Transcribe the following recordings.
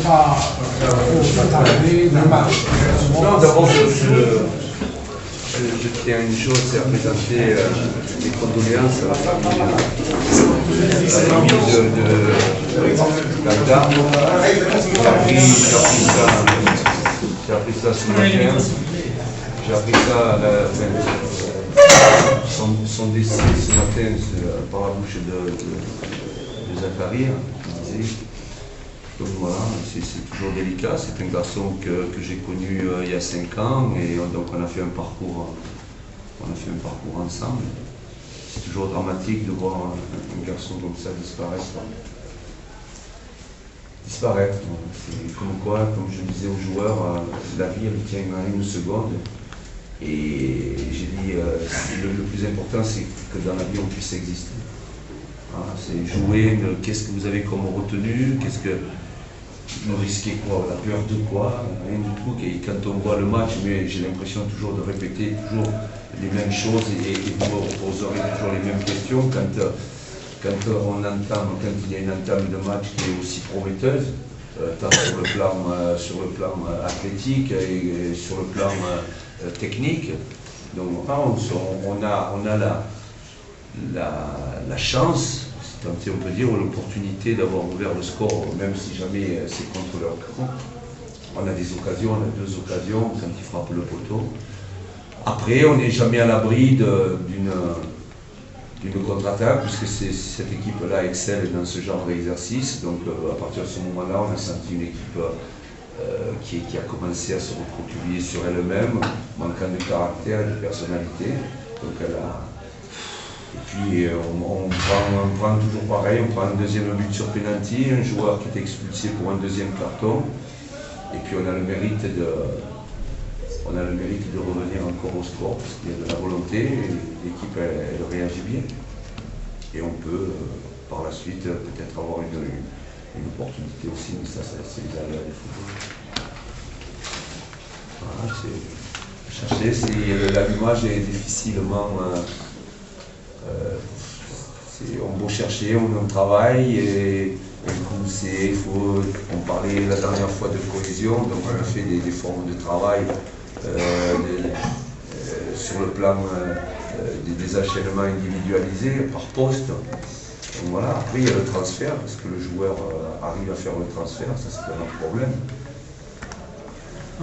pas trop s'attarder le match. Non, d'abord, je tiens à une chose, c'est à présenter mes condoléances à la famille de Ganda. J'ai appris ça ce matin. J'ai appris ça son décès ce matin par la bouche de Zachary, qui disait. Donc voilà, c'est toujours délicat. C'est un garçon que j'ai connu il y a 5 ans et donc on a fait un parcours ensemble. C'est toujours dramatique de voir un garçon comme ça disparaître. C'est comme quoi, comme je disais aux joueurs, la vie elle tient à une seconde. Et j'ai dit, le plus important c'est que dans la vie on puisse exister. Voilà, c'est jouer, qu'est-ce que vous avez comme retenue, qu'est-ce que vous risquez quoi, la peur de quoi, rien du tout. Et quand on voit le match, mais j'ai l'impression toujours de répéter toujours les mêmes choses et vous aurez toujours les mêmes questions quand il y a une entame de match qui est aussi prometteuse, tant sur le plan athlétique et sur le plan technique. Donc on a la chance, tant si on peut dire, l'opportunité d'avoir ouvert le score, même si jamais c'est contre leur camp. On a des occasions, on a 2 occasions quand ils frappent le poteau. Après, on n'est jamais à l'abri d'une contre-attaque, puisque cette équipe-là excelle dans ce genre d'exercice. Donc à partir de ce moment-là, on a senti une équipe qui a commencé à se recroqueviller sur elle-même, manquant de caractère et de personnalité. Donc et puis on prend toujours pareil, on prend un deuxième but sur penalty, un joueur qui est expulsé pour un deuxième carton, et puis on a le mérite de revenir encore au score, parce qu'il y a de la volonté, et l'équipe elle réagit bien. Et on peut par la suite peut-être avoir une opportunité aussi, mais ça c'est les aléas du football. Voilà, l'allumage est difficilement... on doit chercher, on travaille et du coup on parlait la dernière fois de cohésion, donc on a fait des formes de travail sur le plan des enchaînements individualisés par poste. Donc voilà, après il y a le transfert, parce que le joueur arrive à faire le transfert, ça c'est un autre problème.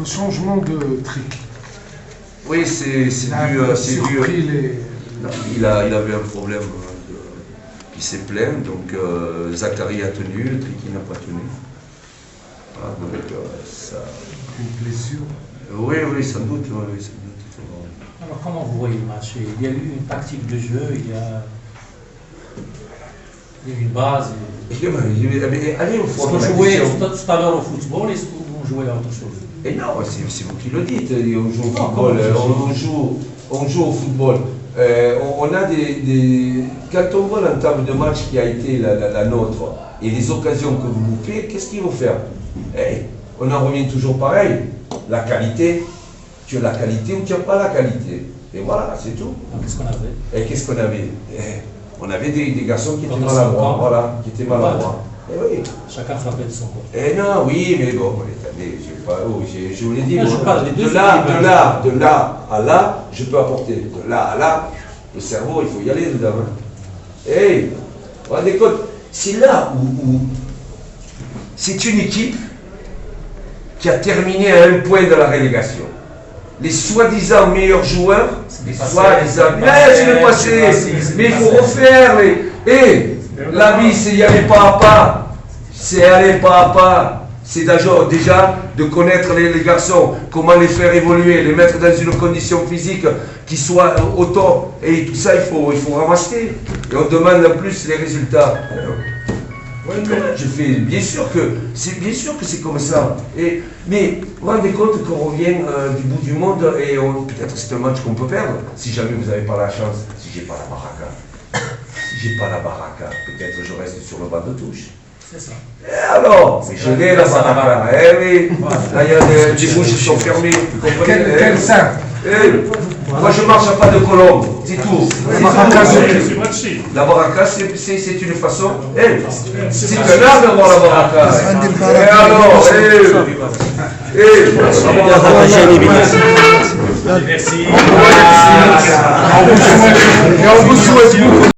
Un changement de trick. Oui, c'est dû. Il avait un problème, il s'est plaint, donc Zachary a tenu, Tricky n'a pas tenu. Voilà, donc ça... Une blessure. Oui, sans doute. Alors comment vous voyez le match? Il y a eu une tactique de jeu, il y a eu une base. Allez au fond. Est-ce que vous jouez tout à l'heure au football, est-ce que vous jouez à autre chose? Et non, c'est vous qui le dites, on joue au football, on joue au football. On a quand on voit l'entame de match qui a été la nôtre et les occasions que vous loupez, qu'est-ce qu'il faut faire? On en revient toujours pareil. La qualité, tu as la qualité ou tu n'as pas la qualité. Et voilà, c'est tout. Qu'est-ce qu'on avait? Et qu'est-ce qu'on avait? On avait des garçons qui étaient maladroits. Voilà, qui étaient maladroits. Oui. Chacun frappait de son côté. Non, oui, mais bon, attendez, je vous l'ai dit, de là à là, je peux apporter. De là à là, le cerveau, il faut y aller dedans. Vous vous rendez compte, c'est là où c'est une équipe qui a terminé à un point de la relégation. Les soi-disant meilleurs joueurs, mais il faut refaire. La vie, c'est y aller pas à pas. C'est aller pas à pas. C'est déjà de connaître les garçons, comment les faire évoluer, les mettre dans une condition physique qui soit au top. Et tout ça, il faut ramasser. Et on demande en plus les résultats. Je fais bien sûr que c'est comme ça. Mais vous vous rendez compte qu'on revient du bout du monde et peut-être c'est un match qu'on peut perdre si jamais vous n'avez pas la chance. Si j'ai pas la baraka, peut-être je reste sur le banc de touche. C'est ça. Et alors, mais je l'ai la baraka. Oui. Là il y a des bouches qui sont fermées. Vous comprenez? Quel sein? Moi, je ne marche pas de colombe, c'est tout. La baraka, c'est une façon. C'est un art d'avoir la baraka. Et alors, Merci. On vous souhaite beaucoup.